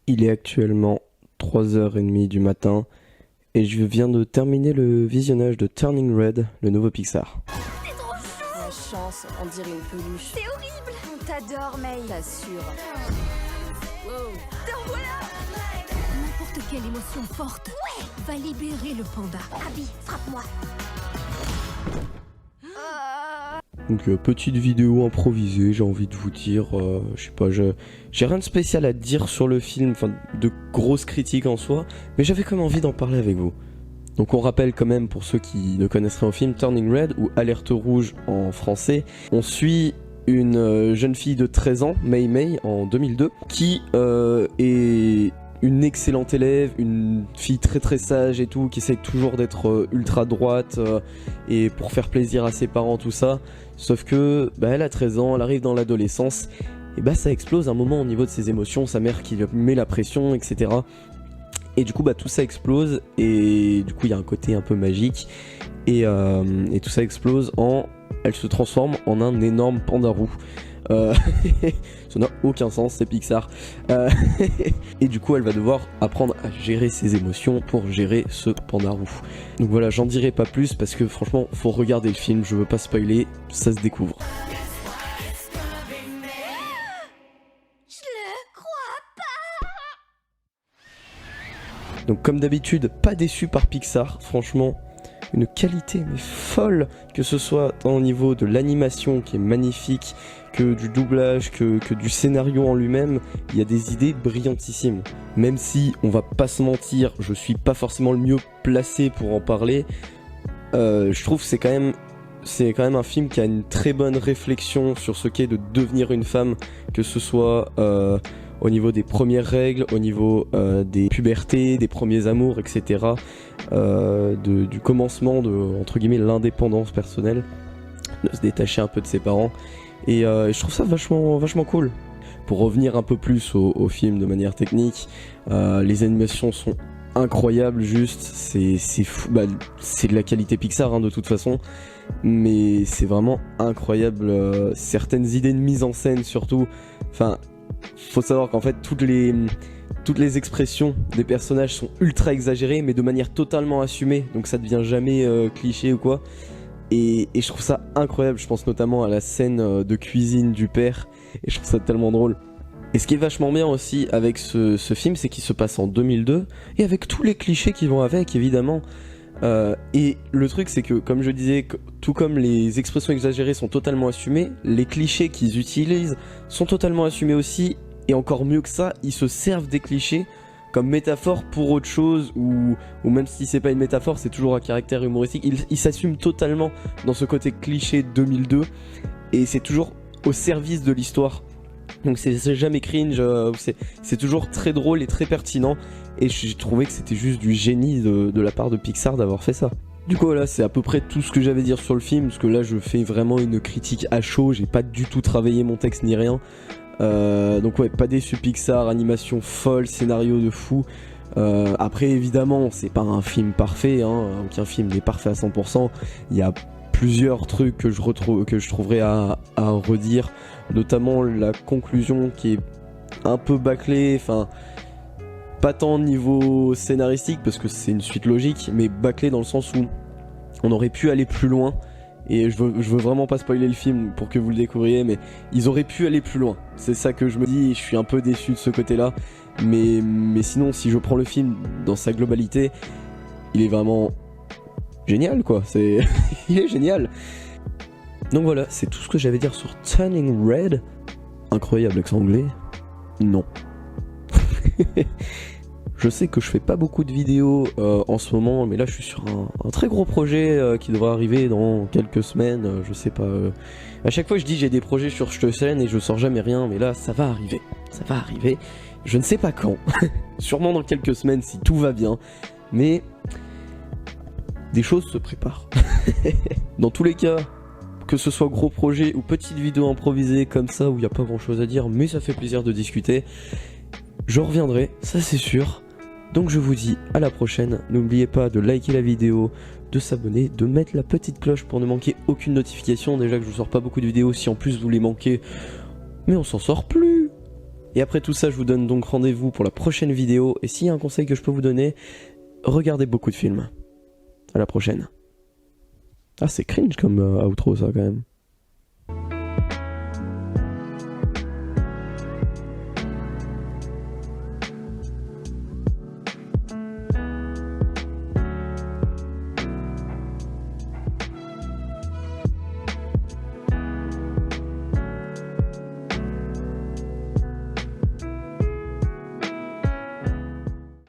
Il est actuellement 3h30 du matin et je viens de terminer le visionnage de Turning Red, le nouveau Pixar. La chance, on dirait une peluche. C'est horrible. On t'adore, May. T'assure. Wow. T'en voilà. N'importe quelle émotion forte va libérer le panda. Abby, frappe-moi. Donc petite vidéo improvisée, j'ai envie de vous dire, je sais pas, j'ai rien de spécial à dire sur le film, enfin de grosses critiques en soi, mais j'avais quand même envie d'en parler avec vous. Donc on rappelle quand même pour ceux qui ne connaissent rien au film, Turning Red ou Alerte Rouge en français, on suit une jeune fille de 13 ans, Mei Mei, en 2002, qui est une excellente élève, une fille très très sage et tout, qui essaye toujours d'être ultra droite et pour faire plaisir à ses parents, tout ça. Sauf que elle a 13 ans, elle arrive dans l'adolescence, et ça explose un moment au niveau de ses émotions, sa mère qui lui met la pression, etc. Et du coup tout ça explose, et du coup il y a un côté un peu magique, et tout ça explose elle se transforme en un énorme panda roux. Ça n'a aucun sens, c'est Pixar. Et du coup elle va devoir apprendre à gérer ses émotions pour gérer ce panda roux. Donc voilà, j'en dirai pas plus parce que franchement faut regarder le film, je veux pas spoiler, ça se découvre. Je le crois pas. Donc comme d'habitude, pas déçu par Pixar, franchement. Une qualité mais folle, que ce soit au niveau de l'animation qui est magnifique, que du doublage, que du scénario en lui-même, il y a des idées brillantissimes. Même si, on va pas se mentir, je suis pas forcément le mieux placé pour en parler, je trouve que c'est quand même un film qui a une très bonne réflexion sur ce qu'est de devenir une femme, que ce soit au niveau des premières règles, au niveau des pubertés, des premiers amours, etc. Du commencement de, entre guillemets, l'indépendance personnelle, de se détacher un peu de ses parents. Et je trouve ça vachement cool. Pour revenir un peu plus au film de manière technique, les animations sont incroyables, juste, c'est fou, c'est de la qualité Pixar de toute façon, mais c'est vraiment incroyable, certaines idées de mise en scène surtout, enfin, faut savoir qu'en fait toutes les expressions des personnages sont ultra exagérées mais de manière totalement assumée, donc ça devient jamais cliché ou quoi. Et je trouve ça incroyable, je pense notamment à la scène de cuisine du père, et je trouve ça tellement drôle. Et ce qui est vachement bien aussi avec ce film, c'est qu'il se passe en 2002, et avec tous les clichés qui vont avec, évidemment. Et le truc, c'est que, comme je disais, tout comme les expressions exagérées sont totalement assumées, les clichés qu'ils utilisent sont totalement assumés aussi, et encore mieux que ça, ils se servent des clichés comme métaphore pour autre chose, ou même si c'est pas une métaphore, c'est toujours un caractère humoristique. Il s'assume totalement dans ce côté cliché 2002, et c'est toujours au service de l'histoire. Donc c'est jamais cringe, c'est toujours très drôle et très pertinent, et j'ai trouvé que c'était juste du génie de la part de Pixar d'avoir fait ça. Du coup voilà, c'est à peu près tout ce que j'avais à dire sur le film, parce que là je fais vraiment une critique à chaud, j'ai pas du tout travaillé mon texte ni rien. Donc ouais, pas déçu Pixar, animation folle, scénario de fou. Après évidemment c'est pas un film parfait, aucun film n'est parfait à 100%, il y a plusieurs trucs que je trouverais à redire, notamment la conclusion qui est un peu bâclée, enfin pas tant au niveau scénaristique parce que c'est une suite logique, mais bâclée dans le sens où on aurait pu aller plus loin. Et je veux vraiment pas spoiler le film pour que vous le découvriez, mais ils auraient pu aller plus loin. C'est ça que je me dis, je suis un peu déçu de ce côté-là. Mais sinon, si je prends le film dans sa globalité, il est vraiment génial, quoi. Il est génial. Donc voilà, c'est tout ce que j'avais à dire sur Turning Red. Incroyable accent anglais. Non. Je sais que je fais pas beaucoup de vidéos en ce moment, mais là je suis sur un très gros projet qui devrait arriver dans quelques semaines, je sais pas. À chaque fois je dis j'ai des projets sur cette chaîne et je sors jamais rien, mais là ça va arriver. Ça va arriver, je ne sais pas quand. Sûrement dans quelques semaines si tout va bien, mais des choses se préparent. Dans tous les cas, que ce soit gros projet ou petite vidéo improvisée comme ça où il n'y a pas grand chose à dire, mais ça fait plaisir de discuter, je reviendrai, ça c'est sûr. Donc je vous dis à la prochaine, n'oubliez pas de liker la vidéo, de s'abonner, de mettre la petite cloche pour ne manquer aucune notification, déjà que je ne sors pas beaucoup de vidéos, si en plus vous les manquez, mais on s'en sort plus. Et après tout ça, je vous donne donc rendez-vous pour la prochaine vidéo. Et s'il y a un conseil que je peux vous donner, regardez beaucoup de films. À la prochaine. Ah, c'est cringe comme outro ça quand même.